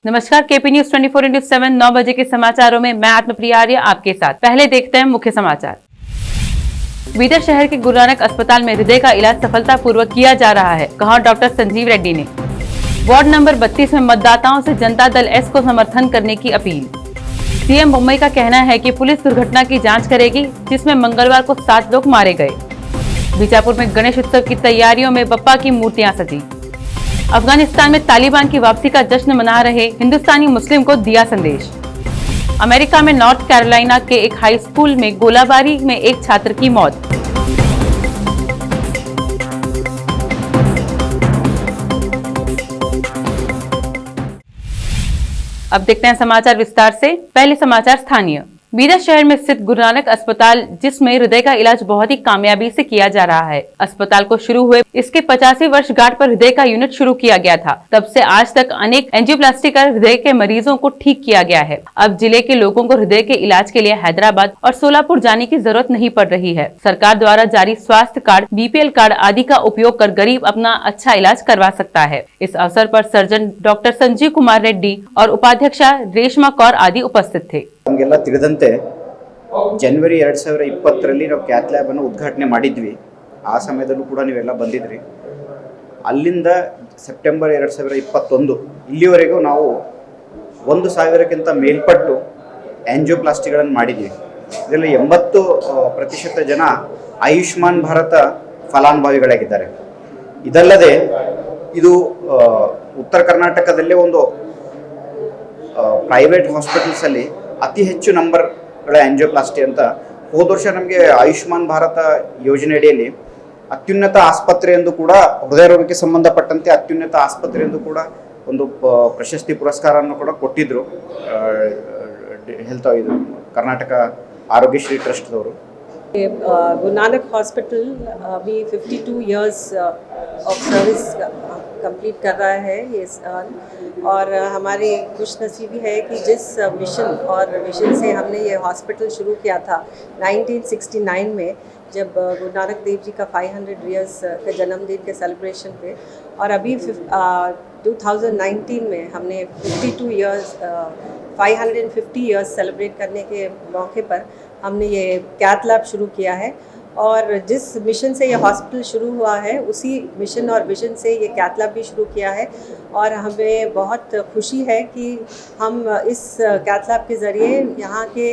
नमस्कार, KP news 24/7 9 बजे के समाचारों में मैं आत्मप्रिया आर्य आपके साथ। पहले देखते हैं मुख्य समाचार। बीदर शहर के गुरु नानक अस्पताल में हृदय का इलाज सफलतापूर्वक किया जा रहा है, कहा डॉक्टर संजीव रेड्डी ने। वार्ड नंबर 32 में मतदाताओं से जनता दल एस को समर्थन करने की अपील। सीएम मुंबई का कहना है कि पुलिस दुर्घटना की जांच करेगी, जिसमें मंगलवार को 7 लोग मारे गए। बीजापुर में गणेश उत्सव की तैयारियों में बप्पा की मूर्तियां सजी। अफगानिस्तान में तालिबान की वापसी का जश्न मना रहे हिंदुस्तानी मुस्लिम को दिया संदेश। अमेरिका में नॉर्थ कैरोलिना के एक हाई स्कूल में गोलाबारी में एक छात्र की मौत। अब देखते हैं समाचार विस्तार से। पहले समाचार स्थानीय। बीदर शहर में स्थित गुरु नानक अस्पताल, जिसमें हृदय का इलाज बहुत ही कामयाबी से किया जा रहा है। अस्पताल को शुरू हुए इसके 85वीं वर्षगांठ पर हृदय का यूनिट शुरू किया गया था। तब से आज तक अनेक एंजियोप्लास्टी कर हृदय के मरीजों को ठीक किया गया है। अब जिले के लोगों को हृदय के इलाज के लिए हैदराबाद और सोलापुर जाने की जरूरत नहीं पड़ रही है। सरकार द्वारा जारी स्वास्थ्य कार्ड, बीपीएल कार्ड आदि का उपयोग कर गरीब अपना अच्छा इलाज करवा सकता है। इस अवसर पर सर्जन डॉक्टर संजीव कुमार रेड्डी और उपाध्यक्षा रेशमा कौर आदि उपस्थित थे। ನಮಗೆಲ್ಲ ತಿಳಿದಂತೆ ಜನವರಿ 2020ರಲ್ಲಿ ನಾವು ಕ್ಯಾತ್ ಲ್ಯಾಬ್ ಅನ್ನು ಉದ್ಘಾಟನೆ ಮಾಡಿದ್ವಿ. ಆ ಸಮಯದಲ್ಲೂ ಕೂಡ ನೀವೆಲ್ಲ ಬಂದಿದ್ರಿ. ಅಲ್ಲಿಂದ ಸೆಪ್ಟೆಂಬರ್ 2021 ಇಲ್ಲಿವರೆಗೂ ನಾವು 1000ಕ್ಕಿಂತ ಮೇಲ್ಪಟ್ಟು ಆಂಜಿಯೋಪ್ಲಾಸ್ಟಿಗಳನ್ನು ಮಾಡಿದ್ವಿ. ಇದರಲ್ಲಿ 80% ಜನ ಆಯುಷ್ಮಾನ್ ಭಾರತ ಫಲಾನುಭವಿಗಳಾಗಿದ್ದಾರೆ. ಇದಲ್ಲದೆ ಇದು ಉತ್ತರ ಕರ್ನಾಟಕದಲ್ಲೇ ಒಂದು ಪ್ರೈವೇಟ್ ಹಾಸ್ಪಿಟಲ್ಸ್ ಅಲ್ಲಿ ಅತಿ ಹೆಚ್ಚು ನಂಬರ್ಗಳ ಆಂಜಿಯೋಪ್ಲಾಸ್ಟಿ ಅಂತ ಹೋದ ವರ್ಷ ನಮಗೆ ಆಯುಷ್ಮಾನ್ ಭಾರತ ಯೋಜನೆ ಅಡಿಯಲ್ಲಿ ಅತ್ಯುನ್ನತ ಆಸ್ಪತ್ರೆ ಎಂದು ಕೂಡ ಹೃದಯ ರೋಗಕ್ಕೆ ಸಂಬಂಧಪಟ್ಟಂತೆ ಅತ್ಯುನ್ನತ ಆಸ್ಪತ್ರೆ ಎಂದು ಕೂಡ ಒಂದು ಪ್ರಶಸ್ತಿ ಪುರಸ್ಕಾರವನ್ನು ಕೂಡ ಕೊಟ್ಟಿದ್ರು ಹೆಲ್ತ್ ಇದು ಕರ್ನಾಟಕ ಆರೋಗ್ಯಶ್ರೀ ಟ್ರಸ್ಟ್ ದವರು. गुरु नानक हॉस्पिटल अभी 52 इयर्स ऑफ सर्विस कंप्लीट कर रहा है ये साल, और हमारी खुशनसीबी है कि जिस मिशन और विजन से हमने ये हॉस्पिटल शुरू किया था 1969 में, जब गुरु नानक देव जी का 500 इयर्स का जन्मदिन के सेलिब्रेशन पे, और अभी 2019 में हमने 52 इयर्स 550 इयर्स सेलिब्रेट करने के मौके पर हमने ये कैथ लैब शुरू किया है। और जिस मिशन से ये हॉस्पिटल शुरू हुआ है उसी मिशन और विजन से ये कैथ लैब भी शुरू किया है, और हमें बहुत खुशी है कि हम इस कैथ लैब के ज़रिए यहाँ के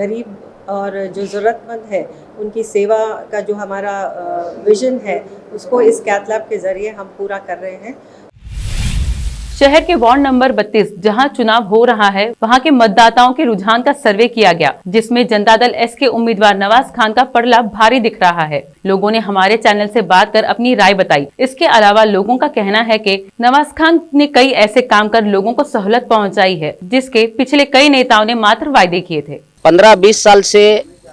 गरीब और जो ज़रूरतमंद है उनकी सेवा का जो हमारा विजन है उसको इस कैथ लैब के ज़रिए हम पूरा कर रहे हैं। शहर के वार्ड नंबर 32 जहां चुनाव हो रहा है, वहां के मतदाताओं के रुझान का सर्वे किया गया, जिसमें जनता दल एस के उम्मीदवार नवाज खान का पड़ला भारी दिख रहा है। लोगों ने हमारे चैनल से बात कर अपनी राय बताई। इसके अलावा लोगों का कहना है कि नवाज खान ने कई ऐसे काम कर लोगों को सहूलत पहुंचाई है, जिसके पिछले कई नेताओं ने मात्र वायदे किए थे। 15-20 साल से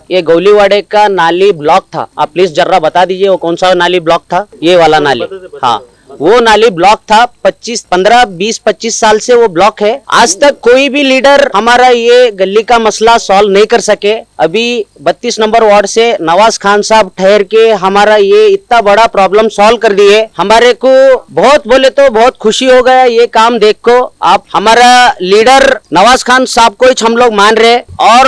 ये गौलीवाड़े का नाली ब्लॉक था। आप प्लीज जरा बता दीजिए वो कौन सा नाली ब्लॉक था? ये वाला नाली, हाँ वो नाली ब्लॉक था। 15-20-25 साल से वो ब्लॉक है। आज तक कोई भी लीडर हमारा ये गली का मसला सॉल्व नहीं कर सके। अभी 32 नंबर वार्ड से नवाज खान साहब ठहर के हमारा ये इतना बड़ा प्रॉब्लम सॉल्व कर दिए। हमारे को बहुत बोले तो बहुत खुशी हो गया ये काम देख को। आप हमारा लीडर नवाज खान साहब को ही हम लोग मान रहे, और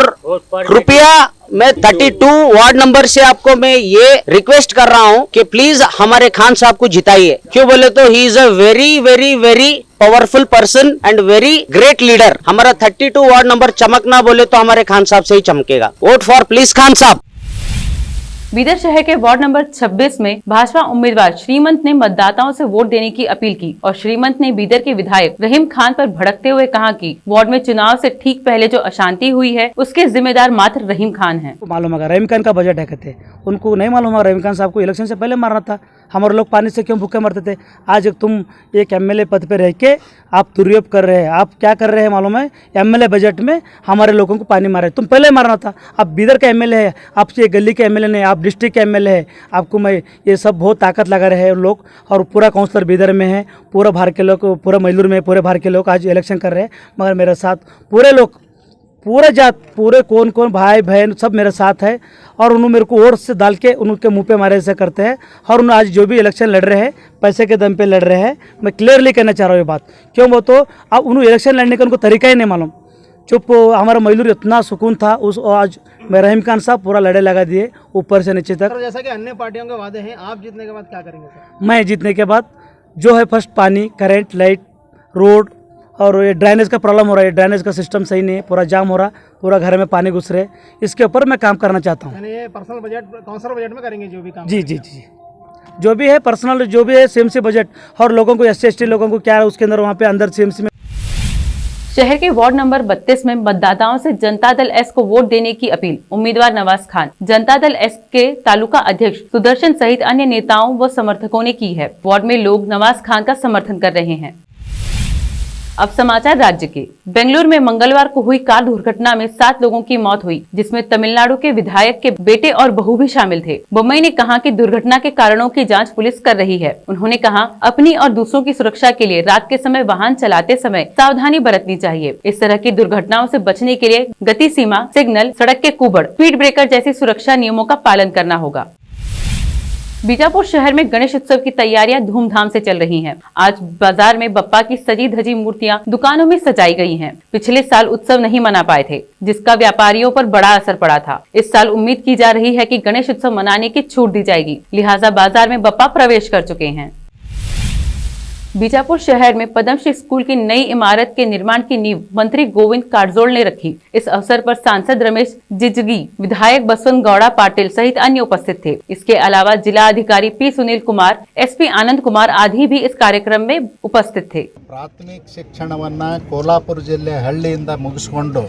कृपया मैं 32 वार्ड नंबर से आपको मैं ये रिक्वेस्ट कर रहा हूँ कि प्लीज हमारे खान साहब को जिताइए। क्यों बोले तो he is a very very very powerful person and very great leader. हमारा 32 वार्ड नंबर चमकना बोले तो हमारे खान साहब से ही चमकेगा। वोट फॉर प्लीज खान साहब। बीदर शहर के वार्ड नंबर 26 में भाजपा उम्मीदवार श्रीमंत ने मतदाताओं से वोट देने की अपील की, और श्रीमंत ने बीदर के विधायक रहीम खान पर भड़कते हुए कहा कि वार्ड में चुनाव से ठीक पहले जो अशांति हुई है उसके जिम्मेदार मात्र रहीम खान हैं। मालूम होगा रहीम खान का बजट है कहते, उनको नहीं मालूम होगा रहीम खान साहब को इलेक्शन से पहले मारना था। हमारे लोग पानी से क्यों भूखे मरते थे? आज तुम एक एमएलए पद पे रह के आप दुरुपयोग कर रहे हैं। आप क्या कर रहे हैं मालूम है? एमएलए बजट में हमारे लोगों को पानी मारे, तुम पहले मारना था। आप बीदर का एमएलए है, आप ये गली के एमएलए नहीं, आप डिस्ट्रिक्ट के एमएलए है। आपको मैं ये सब बहुत ताकत लगा रहे हैं लोग, और पूरा काउंसलर बीदर में है, पूरा भारत के लोग, पूरा मैलूर में पूरे भारत के लोग आज इलेक्शन कर रहे हैं। मगर मेरे साथ पूरे लोग, पूरे जात, पूरे कौन भाई बहन सब मेरे साथ है। और उन्होंने मेरे को वोट से डाल के उनके मुंह पे मारे ऐसा करते हैं। और उन्होंने आज जो भी इलेक्शन लड़ रहे हैं पैसे के दम पे लड़ रहे हैं। मैं क्लियरली कहना चाह रहा हूँ ये बात, क्यों वो तो अब उन्होंने इलेक्शन लड़ने का उनको तरीका ही नहीं मालूम। चुप हमारा मयूर इतना सुकून था उस, आज मैं रहीम खान साहब पूरा लड़े लगा दिए ऊपर से नीचे तक। जैसा कि अन्य पार्टियों के वादे हैं, आप जीतने के बाद क्या करेंगे सर? मैं जीतने के बाद जो है फर्स्ट पानी, करंट, लाइट, रोड और ये ड्रेनेज का प्रॉब्लम हो रहा है, ड्रेनेज का सिस्टम सही नहीं है, पूरा जाम हो रहा, पूरा घर में पानी घुस रहे, इसके ऊपर मैं काम करना चाहता हूँ। यानी ये पर्सनल बजट, काउंसिल बजट में करेंगे जो भी काम? जी जी जी, जो भी है पर्सनल, जो भी है सीएमसी बजट, और लोगों को SC/ST लोगों को क्या है उसके अंदर वहाँ पे अंदर सीएमसी में। शहर के वार्ड नंबर 32 में मतदाताओं से जनता दल एस को वोट देने की अपील। उम्मीदवार नवाज खान, जनता दल एस के तालुका अध्यक्ष सुदर्शन सहित अन्य नेताओं व समर्थकों ने की है। वार्ड में लोग नवाज खान का समर्थन कर रहे हैं। अब समाचार राज्य के। बेंगलुरु में मंगलवार को हुई कार दुर्घटना में 7 लोगों की मौत हुई, जिसमें तमिलनाडु के विधायक के बेटे और बहू भी शामिल थे। बोम्मई ने कहा कि दुर्घटना के कारणों की जांच पुलिस कर रही है। उन्होंने कहा, अपनी और दूसरों की सुरक्षा के लिए रात के समय वाहन चलाते समय सावधानी बरतनी चाहिए। इस तरह की दुर्घटनाओं से बचने के लिए गति सीमा, सिग्नल, सड़क के कुबड़, स्पीड ब्रेकर जैसी सुरक्षा नियमों का पालन करना होगा। बीजापुर शहर में गणेश उत्सव की तैयारियां धूमधाम से चल रही हैं। आज बाजार में बप्पा की सजी धजी मूर्तियां दुकानों में सजाई गई हैं। पिछले साल उत्सव नहीं मना पाए थे, जिसका व्यापारियों पर बड़ा असर पड़ा था। इस साल उम्मीद की जा रही है कि गणेश उत्सव मनाने की छूट दी जाएगी, लिहाजा बाजार में बप्पा प्रवेश कर चुके हैं। बीजापुर शहर में पद्मश्री स्कूल की नई इमारत के निर्माण की नींव मंत्री गोविंद कारजोल ने रखी। इस अवसर पर सांसद रमेश जिजगी, विधायक बसवंत गौड़ा पाटिल सहित अन्य उपस्थित थे। इसके अलावा जिला अधिकारी पी सुनील कुमार, SP आनंद कुमार आदि भी इस कार्यक्रम में उपस्थित थे। ಪ್ರಾಥಮಿಕ ಶಿಕ್ಷಣವನ್ನು ಕೋಲಾಪುರ ಜಿಲ್ಲೆ ಹಳ್ಳಿಯಿಂದ ಮುಗಿಸ್ಕೊಂಡು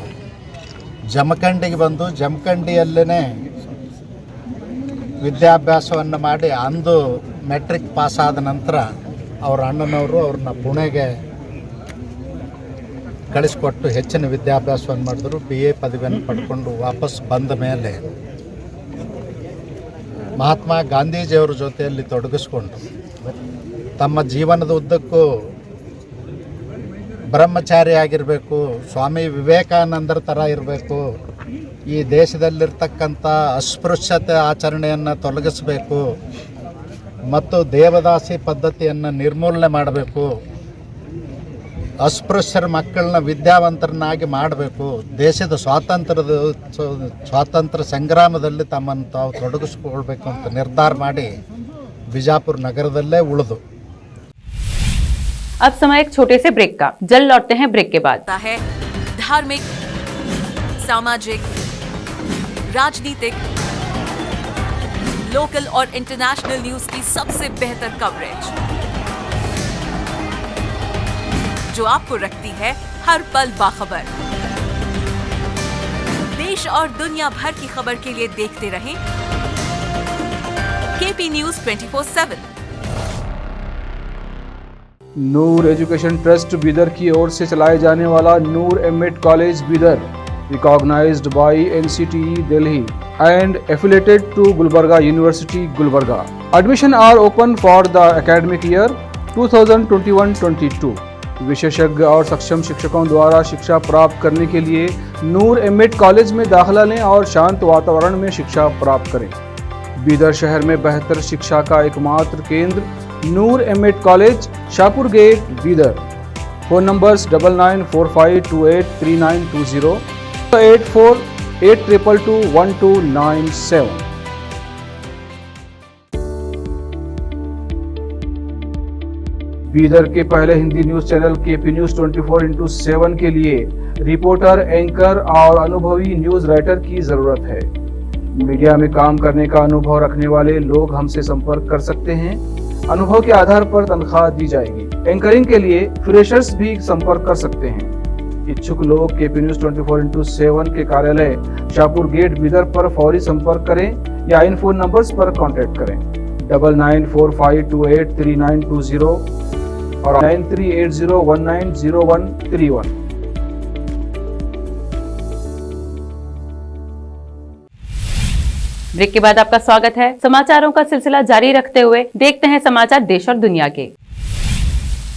ಜಮಖಂಡಿಗೆ ಬಂದು ಜಮಖಂಡಿಯಲ್ಲೇ ವಿದ್ಯಾಭ್ಯಾಸವನ್ನು ಮಾಡಿ ಅಂದು ಮೆಟ್ರಿಕ್ ಪಾಸ್ ಆದ ನಂತರ ಅವ್ರ ಅಣ್ಣನವರು ಅವ್ರನ್ನ ಪುಣೆಗೆ ಕಳಿಸ್ಕೊಟ್ಟು ಹೆಚ್ಚಿನ ವಿದ್ಯಾಭ್ಯಾಸವನ್ನು ಮಾಡಿದ್ರು। BA ಪದವಿಯನ್ನು ಪಡ್ಕೊಂಡು ವಾಪಸ್ ಬಂದ ಮೇಲೆ ಮಹಾತ್ಮ ಗಾಂಧೀಜಿಯವರ ಜೊತೆಯಲ್ಲಿ ತೊಡಗಿಸ್ಕೊಂಡು ತಮ್ಮ ಜೀವನದ ಉದ್ದಕ್ಕೂ ಬ್ರಹ್ಮಚಾರಿ ಆಗಿರಬೇಕು, ಸ್ವಾಮಿ ವಿವೇಕಾನಂದರ ಥರ ಇರಬೇಕು, ಈ ದೇಶದಲ್ಲಿರ್ತಕ್ಕಂಥ ಅಸ್ಪೃಶ್ಯತೆ ಆಚರಣೆಯನ್ನು ತೊಲಗಿಸಬೇಕು ಮತ್ತು ದೇವದಾಸಿ ಪದ್ಧತಿಯನ್ನು ನಿರ್ಮೂಲನೆ ಮಾಡಬೇಕು, ಅಸ್ಪೃಶ್ಯರ ಮಕ್ಕಳನ್ನ ವಿದ್ಯಾವಂತರನ್ನಾಗಿ ಮಾಡಬೇಕು, ದೇಶದ ಸ್ವಾತಂತ್ರ್ಯ ಸಂಗ್ರಾಮದಲ್ಲಿ ತಮ್ಮನ್ನು ತಾವು ತೊಡಗಿಸ್ಕೊಳ್ಬೇಕು ಅಂತ ನಿರ್ಧಾರ ಮಾಡಿ ಬಿಜಾಪುರ ನಗರದಲ್ಲೇ ಉಳಿದು। अब समय एक छोटे से ब्रेक का। जल्द लौटते हैं ब्रेक के बाद। है धार्मिक, सामाजिक, राजनीतिक, लोकल और इंटरनेशनल न्यूज की सबसे बेहतर कवरेज, जो आपको रखती है हर पल बाखबर। देश और दुनिया भर की खबर के लिए देखते रहें KP News 24/7। Noor education trust Bidar की ओर से चलाए जाने वाला Noor M Ed college Bidar, recognized by NCTE Delhi and affiliated to Gulbarga University, Gulbarga. Admission are open for the academic year 2021-22. विशेषज्ञ और सक्षम शिक्षकों द्वारा शिक्षा प्राप्त करने के लिए नूर एमएड कॉलेज में दाखिला लें और शांत वातावरण में शिक्षा प्राप्त करें। बीदर शहर में बेहतर शिक्षा का एकमात्र केंद्र Noor M Ed college, Shahpur gate, Bidar. Phone numbers 9945283920, 8482221297। Bidar के पहले Hindi news channel KP News 24/7 के लिए रिपोर्टर, एंकर और अनुभवी न्यूज राइटर की जरूरत है। मीडिया में काम करने का अनुभव रखने वाले लोग हमसे संपर्क कर सकते हैं। अनुभव के आधार पर तनख्वाह दी जाएगी। एंकरिंग के लिए फ्रेशर्स भी संपर्क कर सकते हैं। इच्छुक लोग KP News 24/7 के कार्यालय शाहपुर गेट बीदर पर फौरी संपर्क करें या इन फोन नंबर्स पर कांटेक्ट करें 9945283920 और 9380190131। ब्रेक के बाद आपका स्वागत है। समाचारों का सिलसिला जारी रखते हुए देखते हैं समाचार देश और दुनिया के।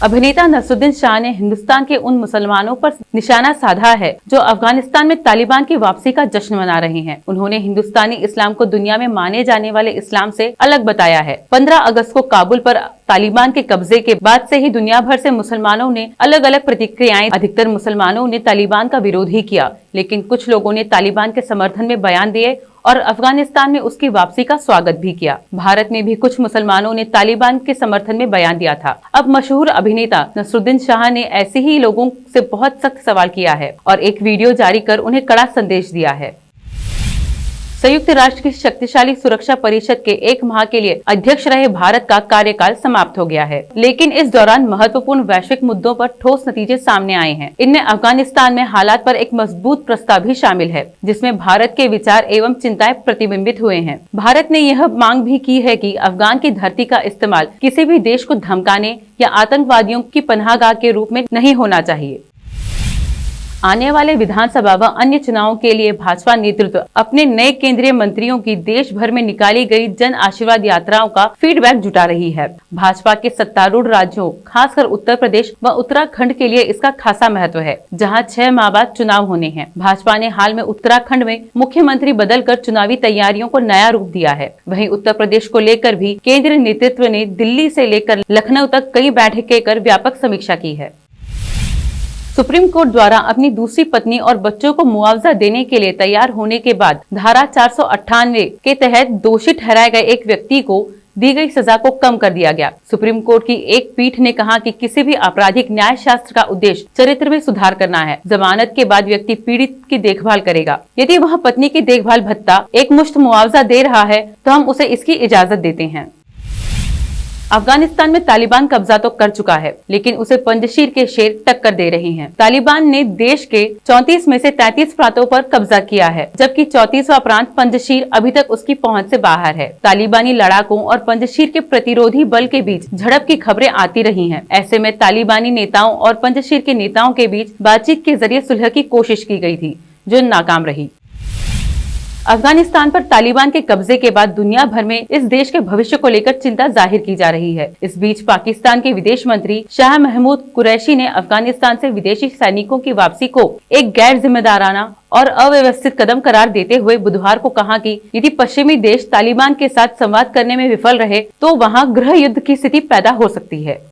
अभिनेता नसरुद्दीन शाह ने हिंदुस्तान के उन मुसलमानों पर निशाना साधा है जो अफगानिस्तान में तालिबान की वापसी का जश्न मना रहे हैं। उन्होंने हिंदुस्तानी इस्लाम को दुनिया में माने जाने वाले इस्लाम से अलग बताया है। 15 अगस्त को काबुल पर तालिबान के कब्जे के बाद से ही दुनिया भर से मुसलमानों ने अलग अलग प्रतिक्रियाएं। अधिकतर मुसलमानों ने तालिबान का विरोध ही किया, लेकिन कुछ लोगों ने तालिबान के समर्थन में बयान दिए और अफगानिस्तान में उसकी वापसी का स्वागत भी किया। भारत में भी कुछ मुसलमानों ने तालिबान के समर्थन में बयान दिया था। अब मशहूर अभिनेता नसरुद्दीन शाह ने ऐसे ही लोगों से बहुत सख्त सवाल किया है और एक वीडियो जारी कर उन्हें कड़ा संदेश दिया है। संयुक्त राष्ट्र की शक्तिशाली सुरक्षा परिषद के 1 माह के लिए अध्यक्ष रहे भारत का कार्यकाल समाप्त हो गया है, लेकिन इस दौरान महत्वपूर्ण वैश्विक मुद्दों पर ठोस नतीजे सामने आए हैं। इनमें अफगानिस्तान में हालात पर एक मजबूत प्रस्ताव भी शामिल है, जिसमें भारत के विचार एवं चिंताएं प्रतिबिंबित हुए हैं। भारत ने यह मांग भी की है कि अफगान की धरती का इस्तेमाल किसी भी देश को धमकाने या आतंकवादियों की पनाहगाह के रूप में नहीं होना चाहिए। आने वाले विधानसभा व अन्य चुनावों के लिए भाजपा नेतृत्व अपने नए केंद्रीय मंत्रियों की देश भर में निकाली गई जन आशीर्वाद यात्राओं का फीडबैक जुटा रही है। भाजपा के सत्तारूढ़ राज्यों, खासकर उत्तर प्रदेश व उत्तराखंड के लिए इसका खासा महत्व है, जहां 6 माह बाद चुनाव होने हैं। भाजपा ने हाल में उत्तराखंड में मुख्यमंत्री बदलकर चुनावी तैयारियों को नया रूप दिया है। वहीं उत्तर प्रदेश को लेकर भी केंद्रीय नेतृत्व ने दिल्ली से लेकर लखनऊ तक कई बैठकें कर व्यापक समीक्षा की है। सुप्रीम कोर्ट द्वारा अपनी दूसरी पत्नी और बच्चों को मुआवजा देने के लिए तैयार होने के बाद धारा 498 के तहत दोषी ठहराए गए एक व्यक्ति को दी गई सजा को कम कर दिया गया। सुप्रीम कोर्ट की एक पीठ ने कहा कि किसी भी आपराधिक न्याय शास्त्र का उद्देश्य चरित्र में सुधार करना है। जमानत के बाद व्यक्ति पीड़ित की देखभाल करेगा। यदि वह पत्नी की देखभाल भत्ता एक मुश्त मुआवजा दे रहा है तो हम उसे इसकी इजाजत देते हैं। अफगानिस्तान में तालिबान कब्जा तो कर चुका है, लेकिन उसे पंजशीर के शेर टक्कर दे रहे हैं। तालिबान ने देश के 34 में से 33 प्रांतों पर कब्जा किया है, जबकि 34वां प्रांत पंजशीर अभी तक उसकी पहुंच से बाहर है। तालिबानी लड़ाकों और पंजशीर के प्रतिरोधी बल के बीच झड़प की खबरें आती रही हैं। ऐसे में तालिबानी नेताओं और पंजशीर के नेताओं के बीच बातचीत के जरिए सुलह की कोशिश की गई थी, जो नाकाम रही। अफगानिस्तान पर तालिबान के कब्जे के बाद दुनिया भर में इस देश के भविष्य को लेकर चिंता जाहिर की जा रही है। इस बीच पाकिस्तान के विदेश मंत्री शाह महमूद कुरैशी ने अफगानिस्तान से विदेशी सैनिकों की वापसी को एक गैर जिम्मेदाराना और अव्यवस्थित कदम करार देते हुए बुधवार को कहा कि यदि पश्चिमी देश तालिबान के साथ संवाद करने में विफल रहे तो वहां गृह युद्ध की स्थिति पैदा हो सकती है।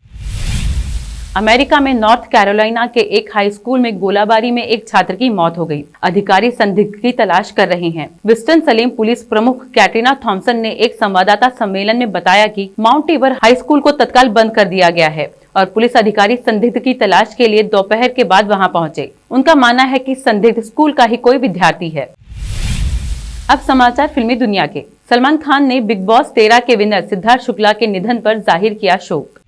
अमेरिका में नॉर्थ कैरोलिना के एक हाई स्कूल में गोलाबारी में एक छात्र की मौत हो गई। अधिकारी संदिग्ध की तलाश कर रहे हैं। विस्टन सलेम पुलिस प्रमुख कैटरीना थॉमसन ने एक संवाददाता सम्मेलन में बताया कि माउंट ईवर हाई स्कूल को तत्काल बंद कर दिया गया है और पुलिस अधिकारी संदिग्ध की तलाश के लिए दोपहर के बाद वहां पहुंचे। उनका मानना है कि संदिग्ध स्कूल का ही कोई विद्यार्थी है। अब समाचार फिल्मी दुनिया के। सलमान खान ने बिग बॉस 13 के विनर सिद्धार्थ शुक्ला के निधन पर जाहिर किया शोक।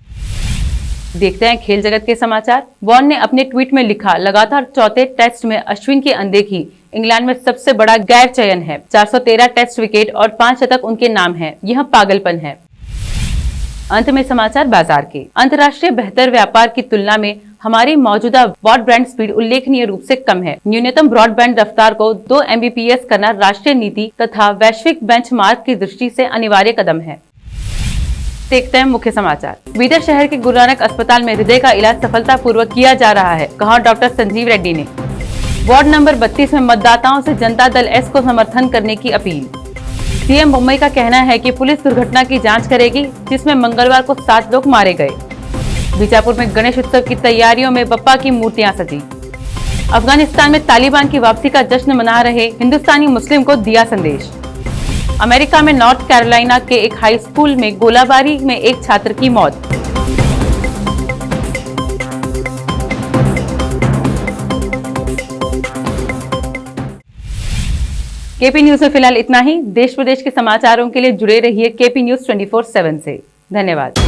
देखते हैं खेल जगत के समाचार। वॉर्न ने अपने ट्वीट में लिखा, लगातार चौथे टेस्ट में अश्विन की अनदेखी इंग्लैंड में सबसे बड़ा गैर चयन है। 413 टेस्ट विकेट और 5 शतक उनके नाम है। यह पागलपन है। अंत में समाचार बाजार के। अंतर्राष्ट्रीय बेहतर व्यापार की तुलना में हमारी मौजूदा ब्रॉडबैंड स्पीड उल्लेखनीय रूप से कम है। न्यूनतम ब्रॉडबैंड रफ्तार को 2 Mbps करना राष्ट्रीय नीति तथा वैश्विक बेंचमार्क की दृष्टि से अनिवार्य कदम है। देखते हैं मुख्य समाचार। बीदर शहर के गुरु नानक अस्पताल में हृदय का इलाज सफलतापूर्वक किया जा रहा है, कहा डॉक्टर संजीव रेड्डी ने। वार्ड नंबर 32 में मतदाताओं से जनता दल एस को समर्थन करने की अपील। सीएम मुंबई का कहना है कि पुलिस दुर्घटना की जांच करेगी, जिसमें मंगलवार को 7 लोग मारे गए। बीजापुर में गणेश उत्सव की तैयारियों में बप्पा की मूर्तियां सजी। अफगानिस्तान में तालिबान की वापसी का जश्न मना रहे हिंदुस्तानी मुस्लिम को दिया संदेश। अमेरिका में नॉर्थ कैरोलिना के एक हाई स्कूल में गोलाबारी में एक छात्र की मौत। केपी न्यूज में फिलहाल इतना ही। देश प्रदेश के समाचारों के लिए जुड़े रहिए केपी न्यूज 24/7 से। धन्यवाद।